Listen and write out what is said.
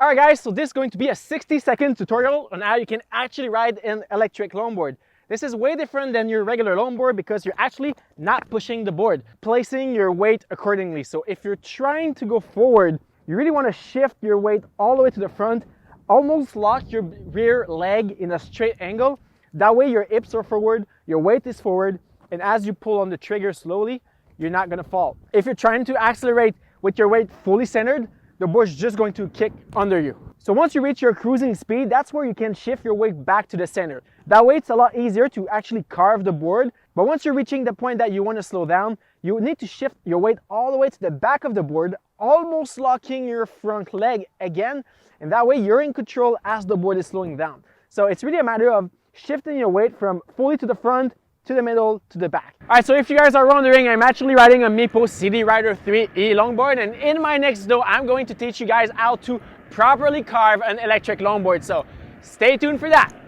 Alright guys, so this is going to be a 60-second tutorial on how you can actually ride an electric longboard. This is way different than your regular longboard because you're actually not pushing the board, placing your weight accordingly. So if you're trying to go forward, you really want to shift your weight all the way to the front, almost lock your rear leg in a straight angle. That way your hips are forward, your weight is forward, and as you pull on the trigger slowly, you're not going to fall. If you're trying to accelerate with your weight fully centered, the board's just going to kick under you. So once you reach your cruising speed, that's where you can shift your weight back to the center. That way it's a lot easier to actually carve the board. But once you're reaching the point that you want to slow down, you need to shift your weight all the way to the back of the board, almost locking your front leg again. And that way you're in control as the board is slowing down. So it's really a matter of shifting your weight from fully to the front, to the middle, to the back. Alright, so if you guys are wondering, I'm actually riding a Meepo City Rider 3E longboard, and in my next video, I'm going to teach you guys how to properly carve an electric longboard. So stay tuned for that.